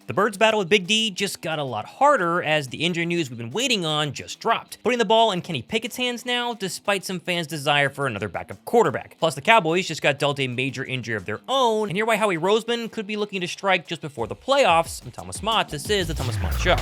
The Birds' battle with Big D just got a lot harder as the injury news we've been waiting on just dropped, putting the ball in Kenny Pickett's hands now, despite some fans' desire for another backup quarterback. Plus, the Cowboys just got dealt a major injury of their own, and hear why Howie Roseman could be looking to strike just before the playoffs. I'm Thomas Mott. This is the Thomas Mott Show.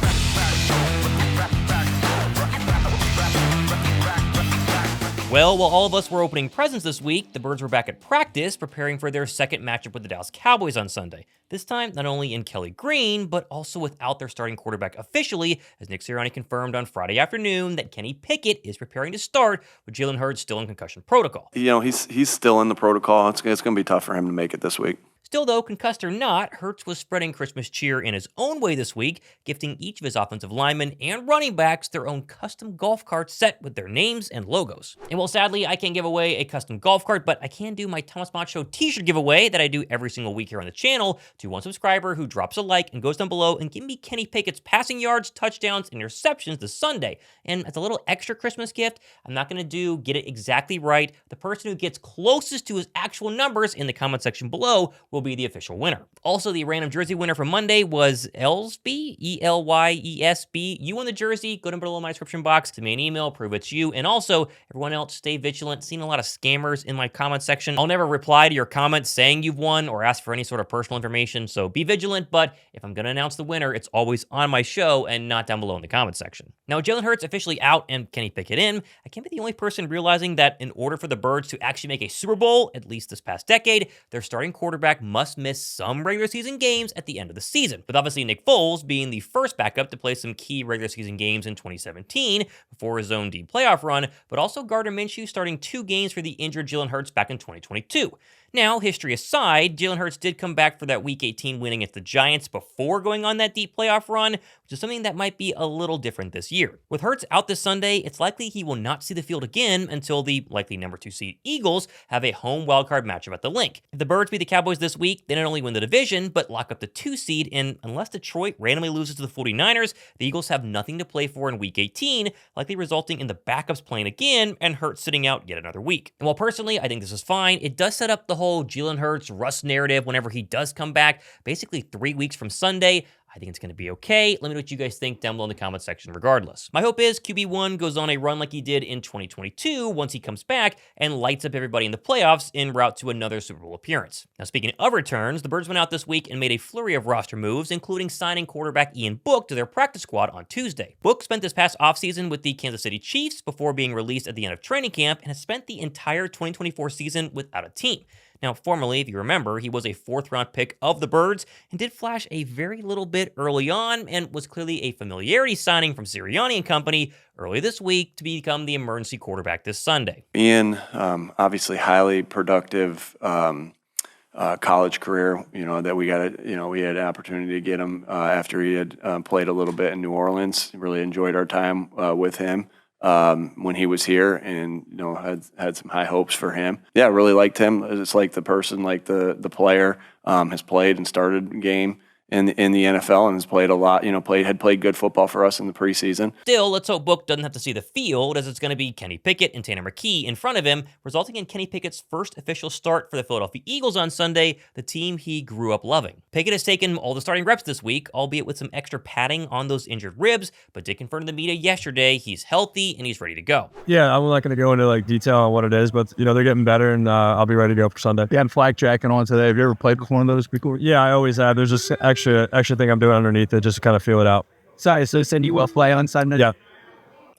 Well, while all of us were opening presents this week, the Birds were back at practice, preparing for their second matchup with the Dallas Cowboys on Sunday. This time, not only in Kelly Green, but also without their starting quarterback officially, as Nick Sirianni confirmed on Friday afternoon that Kenny Pickett is preparing to start with Jalen Hurts still in concussion protocol. He's still in the protocol. It's going to be tough for him to make it this week. Still, though, concussed or not, Hurts was spreading Christmas cheer in his own way this week, gifting each of his offensive linemen and running backs their own custom golf cart set with their names and logos. And while sadly I can't give away a custom golf cart, but I can do my Thomas Mott Show t-shirt giveaway that I do every single week here on the channel to one subscriber who drops a like and goes down below and give me Kenny Pickett's passing yards, touchdowns, and interceptions this Sunday. And as a little extra Christmas gift, I'm not going to get it exactly right. The person who gets closest to his actual numbers in the comment section below will be the official winner. Also, the random jersey winner from Monday was Elsby, E-L-Y-E-S-B. You won the jersey. Go down below in my description box. Send me an email, prove it's you. And also, everyone else, stay vigilant. Seen a lot of scammers in my comment section. I'll never reply to your comments saying you've won or ask for any sort of personal information, so be vigilant. But if I'm going to announce the winner, it's always on my show and not down below in the comment section. Now, with Jalen Hurts officially out and Kenny Pickett in, I can't be the only person realizing that in order for the Birds to actually make a Super Bowl, at least this past decade, their starting quarterback must miss some regular season games at the end of the season, with obviously Nick Foles being the first backup to play some key regular season games in 2017 before his own deep playoff run, but also Gardner Minshew starting 2 games for the injured Jalen Hurts back in 2022. Now, history aside, Jalen Hurts did come back for that Week 18 win against the Giants before going on that deep playoff run, which is something that might be a little different this year. With Hurts out this Sunday, it's likely he will not see the field again until the likely number 2 seed Eagles have a home wildcard matchup at the Link. If the Birds beat the Cowboys this week, they not only win the division, but lock up the 2 seed, and unless Detroit randomly loses to the 49ers, the Eagles have nothing to play for in Week 18, likely resulting in the backups playing again and Hurts sitting out yet another week. And while personally I think this is fine, it does set up the whole Jalen Hurts Russ narrative whenever he does come back, basically 3 weeks from Sunday. I think it's going to be okay. Let me know what you guys think down below in the comment section regardless. My hope is QB1 goes on a run like he did in 2022 once he comes back and lights up everybody in the playoffs en route to another Super Bowl appearance. Now, speaking of returns, the Birds went out this week and made a flurry of roster moves, including signing quarterback Ian Book to their practice squad on Tuesday. Book spent this past offseason with the Kansas City Chiefs before being released at the end of training camp and has spent the entire 2024 season without a team. Now, formerly, if you remember, he was a 4th-round pick of the Birds and did flash a very little bit early on and was clearly a familiarity signing from Sirianni and company early this week to become the emergency quarterback this Sunday. Ian, obviously highly productive college career, that we had an opportunity to get him after he had played a little bit in New Orleans. Really enjoyed our time with him when he was here, and had some high hopes for him. Yeah, really liked him. It's like the person, like the player, has played and started a game in the NFL and has played a lot, had played good football for us in the preseason. Still, let's hope Book doesn't have to see the field, as it's going to be Kenny Pickett and Tanner McKee in front of him, resulting in Kenny Pickett's first official start for the Philadelphia Eagles on Sunday, the team he grew up loving. Pickett has taken all the starting reps this week, albeit with some extra padding on those injured ribs, but did confirm to the media yesterday he's healthy and he's ready to go. Yeah, I'm not going to go into detail on what it is, but they're getting better, and I'll be ready to go for Sunday. You had flag jacking on today. Have you ever played with one of those before? Yeah, I always have. There's just extra thing I'm doing underneath it just to kind of feel it out. Sorry, so said you will play on Sunday? Yeah.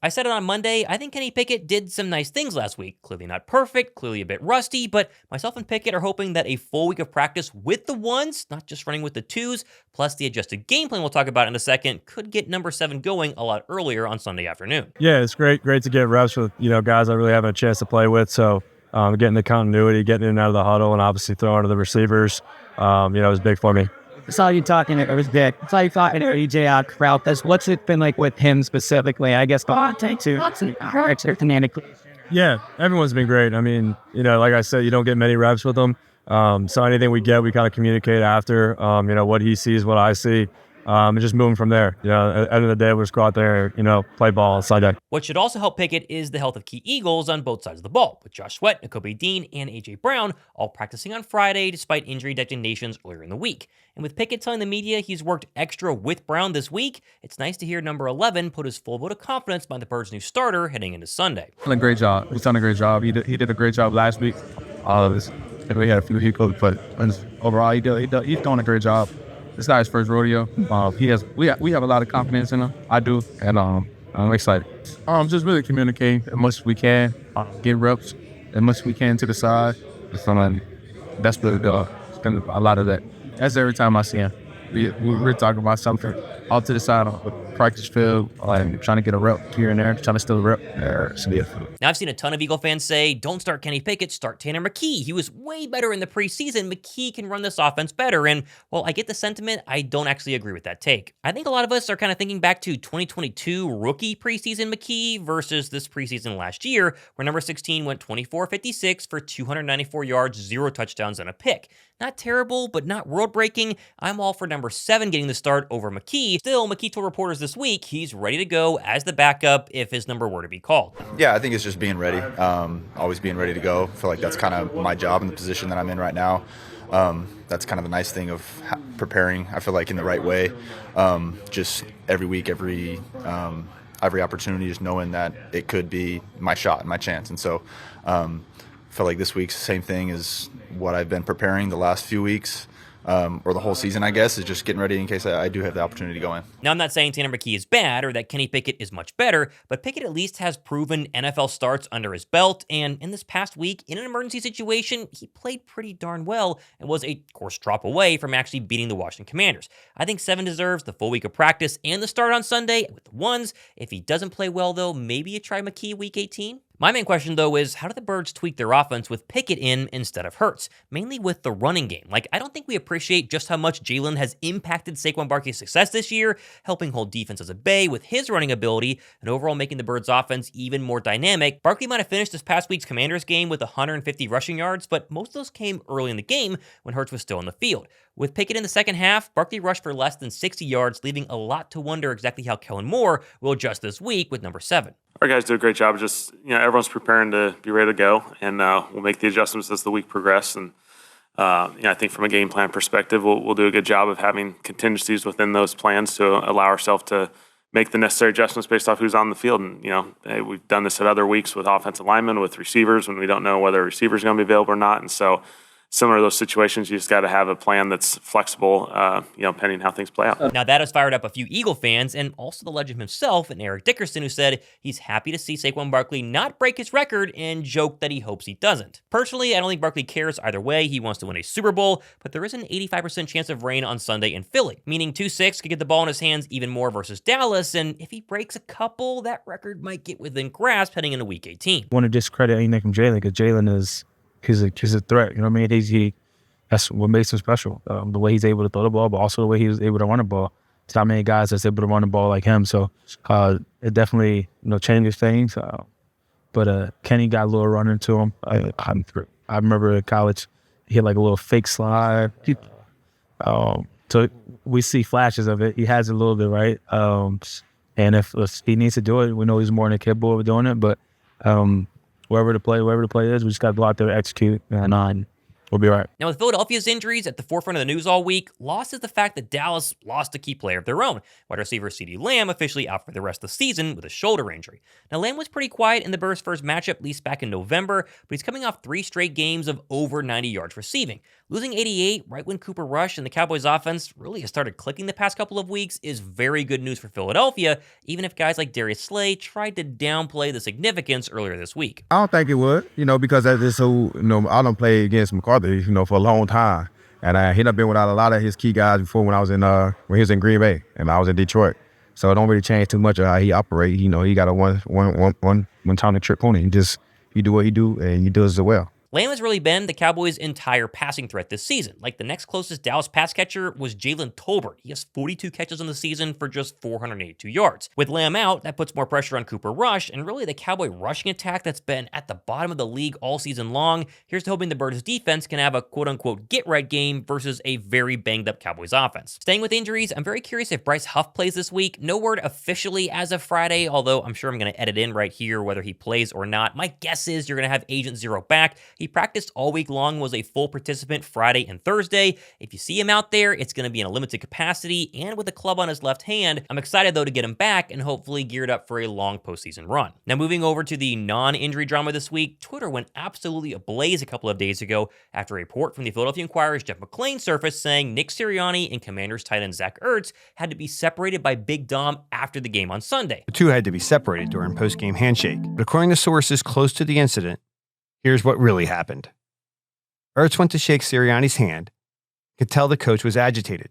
I said it on Monday, I think Kenny Pickett did some nice things last week. Clearly not perfect, clearly a bit rusty, but myself and Pickett are hoping that a full week of practice with the 1s, not just running with the 2s, plus the adjusted game plan we'll talk about in a second, could get number 7 going a lot earlier on Sunday afternoon. Yeah, it's great to get reps with, guys I really haven't a chance to play with, so getting the continuity, getting in and out of the huddle, and obviously throwing to the receivers, was big for me. I saw you talking, it was big. I saw you talking to EJ out throughout this. What's it been like with him specifically? I guess Yeah, everyone's been great. I mean, like I said, you don't get many reps with them. So anything we get, we kind of communicate after, what he sees, what I see. and just moving from there. At the end of the day, we'll just go out there, play ball on Sunday. What should also help Pickett is the health of key Eagles on both sides of the ball, with Josh Sweat, Nakobe Dean, and A.J. Brown all practicing on Friday despite injury designations earlier in the week. And with Pickett telling the media he's worked extra with Brown this week, it's nice to hear number 11 put his full vote of confidence behind the Birds' new starter heading into Sunday. Done a great job. He's done a great job. He did a great job last week. We had a few hiccups, but overall, he's doing a great job. This guy's first rodeo. We have a lot of confidence in him. I do, and I'm excited. Just really communicating as much as we can, get reps as much as we can to the side. That's been a lot of that. That's every time I see him. We're talking about something off to the side on the practice field, trying to get a rep here and there, trying to steal a rep there. Now, I've seen a ton of Eagle fans say, don't start Kenny Pickett, start Tanner McKee. He was way better in the preseason. McKee can run this offense better. And while I get the sentiment, I don't actually agree with that take. I think a lot of us are kind of thinking back to 2022 rookie preseason McKee versus this preseason last year, where number 16 went 24-56 for 294 yards, 0 touchdowns, and a pick. Not terrible, but not world-breaking. I'm all for number 7 getting the start over McKee. Still, McKee told reporters this week he's ready to go as the backup if his number were to be called. Yeah, I think it's just being ready, always being ready to go. I feel like that's kind of my job in the position that I'm in right now. That's kind of the nice thing of preparing, I feel like, in the right way. Just every week, every opportunity, just knowing that it could be my shot and my chance. And so I feel like this week's the same thing as what I've been preparing the last few weeks. Or the whole season, I guess, is just getting ready in case I do have the opportunity to go in. Now, I'm not saying Tanner McKee is bad or that Kenny Pickett is much better, but Pickett at least has proven NFL starts under his belt, and in this past week, in an emergency situation, he played pretty darn well and was a course drop away from actually beating the Washington Commanders. I think 7 deserves the full week of practice and the start on Sunday with the ones. If he doesn't play well, though, maybe you try McKee week 18? My main question, though, is how do the Birds tweak their offense with Pickett in instead of Hurts? Mainly with the running game. I don't think we appreciate just how much Jalen has impacted Saquon Barkley's success this year, helping hold defenses at bay with his running ability and overall making the Birds' offense even more dynamic. Barkley might have finished this past week's Commanders game with 150 rushing yards, but most of those came early in the game when Hurts was still on the field. With Pickett in the second half, Barkley rushed for less than 60 yards, leaving a lot to wonder exactly how Kellen Moore will adjust this week with number 7. Our guys do a great job. Just, everyone's preparing to be ready to go, and we'll make the adjustments as the week progresses. And I think from a game plan perspective, we'll do a good job of having contingencies within those plans to allow ourselves to make the necessary adjustments based off who's on the field. And we've done this at other weeks with offensive linemen, with receivers when we don't know whether a receiver is going to be available or not. And so, similar to those situations, you just got to have a plan that's flexible, pending how things play out. Now, that has fired up a few Eagle fans and also the legend himself, and Eric Dickerson, who said he's happy to see Saquon Barkley not break his record and joked that he hopes he doesn't. Personally, I don't think Barkley cares either way. He wants to win a Super Bowl, but there is an 85% chance of rain on Sunday in Philly, meaning 2-6 could get the ball in his hands even more versus Dallas, and if he breaks a couple, that record might get within grasp heading into Week 18. I want to discredit anything from Jalen because Jalen is... He's a threat, you know what I mean? That's what makes him special. The way he's able to throw the ball, but also the way he was able to run the ball. There's not many guys that's able to run the ball like him. So it definitely changes things. But Kenny got a little run into him. I remember in college, he had like a little fake slide. So we see flashes of it. He has a little bit, right? And if he needs to do it, we know he's more than capable of doing it. But wherever the play is, we just got to go out there and execute, and we'll be all right. Now, with Philadelphia's injuries at the forefront of the news all week, lost is the fact that Dallas lost a key player of their own. Wide receiver CeeDee Lamb officially out for the rest of the season with a shoulder injury. Now, Lamb was pretty quiet in the Bears' first matchup, at least back in November, but he's coming off 3 straight games of over 90 yards receiving. Losing 88 right when Cooper rushed and the Cowboys' offense really has started clicking the past couple of weeks is very good news for Philadelphia, even if guys like Darius Slay tried to downplay the significance earlier this week. I don't think it would, because that's just so, I don't play against McCarthy, for a long time. And he done been without a lot of his key guys before when he was in Green Bay and I was in Detroit. So it don't really change too much of how he operates. He got a one time trick pony. He do what he do and he does it well. Lamb has really been the Cowboys' entire passing threat this season. Like, the next closest Dallas pass catcher was Jalen Tolbert. He has 42 catches in the season for just 482 yards. With Lamb out, that puts more pressure on Cooper Rush, and really the Cowboy rushing attack that's been at the bottom of the league all season long. Here's to hoping the Birds' defense can have a quote-unquote get-right game versus a very banged-up Cowboys offense. Staying with injuries, I'm very curious if Bryce Huff plays this week. No word officially as of Friday, although I'm sure I'm going to edit in right here whether he plays or not. My guess is you're going to have Agent Zero back. He practiced all week long, was a full participant Friday and Thursday. If you see him out there, it's going to be in a limited capacity and with a club on his left hand. I'm excited, though, to get him back and hopefully geared up for a long postseason run. Now, moving over to the non-injury drama this week, Twitter went absolutely ablaze a couple of days ago after a report from the Philadelphia Inquirer's Jeff McLean surfaced saying Nick Sirianni and Commanders tight end Zach Ertz had to be separated by Big Dom after the game on Sunday. The two had to be separated during post-game handshake. But according to sources close to the incident, here's what really happened. Ertz went to shake Sirianni's hand, could tell the coach was agitated,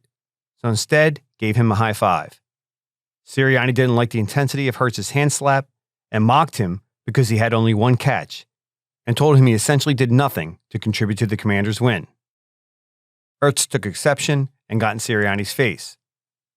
so instead gave him a high five. Sirianni didn't like the intensity of Hurts' hand slap and mocked him because he had only one catch and told him he essentially did nothing to contribute to the Commanders' win. Ertz took exception and got in Sirianni's face,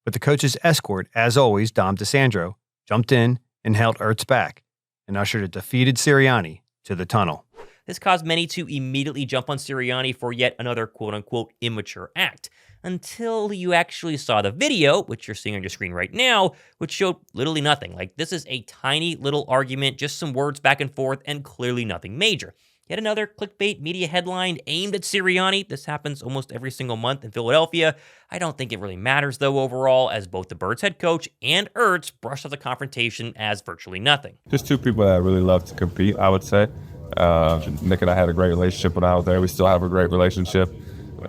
but the coach's escort, as always, Dom DeSandro, jumped in and held Ertz back and ushered a defeated Sirianni to the tunnel. This caused many to immediately jump on Sirianni for yet another quote-unquote immature act, until you actually saw the video, which you're seeing on your screen right now, which showed literally nothing. Like, this is a tiny little argument, just some words back and forth, and clearly nothing major. Yet another clickbait media headline aimed at Sirianni. This happens almost every single month in Philadelphia. I don't think it really matters, though, overall, as both the Birds head coach and Ertz brushed off the confrontation as virtually nothing. Just two people that really love to compete, I would say. Nick and I had a great relationship when I was there. We still have a great relationship.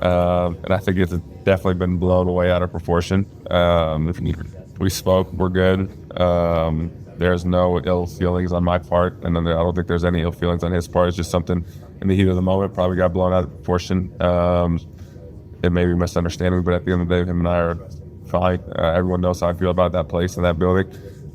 And I think it's definitely been blown way out of proportion. We spoke, we're good. There's no ill feelings on my part, and then I don't think there's any ill feelings on his part. It's just something in the heat of the moment probably got blown out of proportion. It may be misunderstanding, but at the end of the day, him and I are fine. Everyone knows how I feel about that place and that building.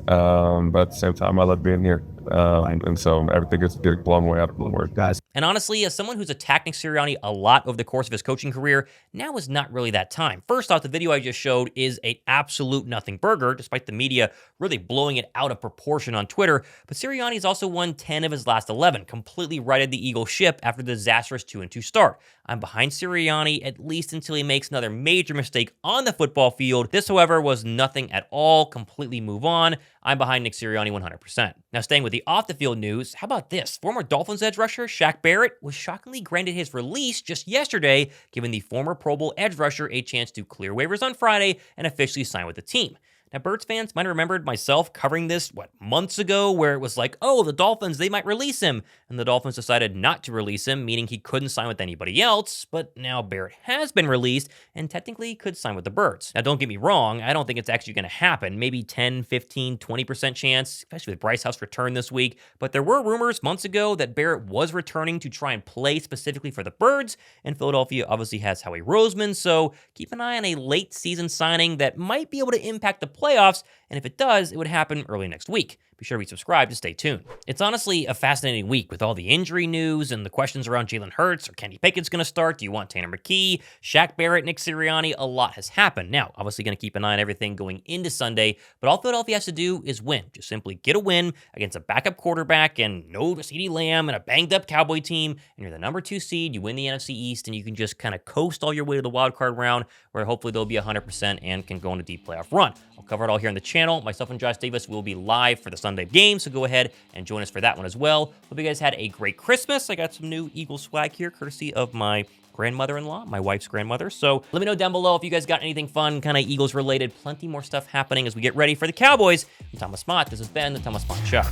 But at the same time, I love being here. And so everything gets blown way out of the word, guys. And honestly, as someone who's attacked Nick Sirianni a lot over the course of his coaching career, now is not really that time. First off, the video I just showed is an absolute nothing burger, despite the media really blowing it out of proportion on Twitter. But Sirianni's also won 10 of his last 11, completely righted the Eagles ship after the disastrous 2-2 start. I'm behind Sirianni at least until he makes another major mistake on the football field. This, however, was nothing at all. Completely move on. I'm behind Nick Sirianni 100%. Now, staying with the off-the-field news, how about this? Former Dolphins edge rusher Shaq Barrett was shockingly granted his release just yesterday, giving the former Pro Bowl edge rusher a chance to clear waivers on Friday and officially sign with the team. Now, Birds fans might have remembered myself covering this, months ago, where it was like, oh, the Dolphins, they might release him. And the Dolphins decided not to release him, meaning he couldn't sign with anybody else. But now Barrett has been released and technically could sign with the Birds. Now, don't get me wrong, I don't think it's actually going to happen. Maybe 10, 15, 20% chance, especially with Bryce Huff's return this week. But there were rumors months ago that Barrett was returning to try and play specifically for the Birds. And Philadelphia obviously has Howie Roseman, so keep an eye on a late season signing that might be able to impact the playoffs, and if it does, it would happen early next week. Be sure to be subscribed to stay tuned. It's honestly a fascinating week with all the injury news and the questions around Jalen Hurts or Kenny Pickett's going to start. Do you want Tanner McKee, Shaq Barrett, Nick Sirianni? A lot has happened. Now, obviously going to keep an eye on everything going into Sunday, but all Philadelphia has to do is win. Just simply get a win against a backup quarterback and no CeeDee Lamb and a banged-up Cowboy team, and you're the number 2 seed. You win the NFC East, and you can just kind of coast all your way to the wild card round, where hopefully they'll be 100% and can go on a deep playoff run. I'll cover it all here on the channel. Myself and Josh Davis will be live for the Sunday game, so go ahead and join us for that one as well. Hope you guys had a great Christmas. I got some new Eagles swag here, courtesy of my grandmother-in-law, my wife's grandmother. So let me know down below if you guys got anything fun, kind of Eagles related. Plenty more stuff happening as we get ready for the Cowboys. I'm Thomas Mott. This has been the Thomas Mott Show.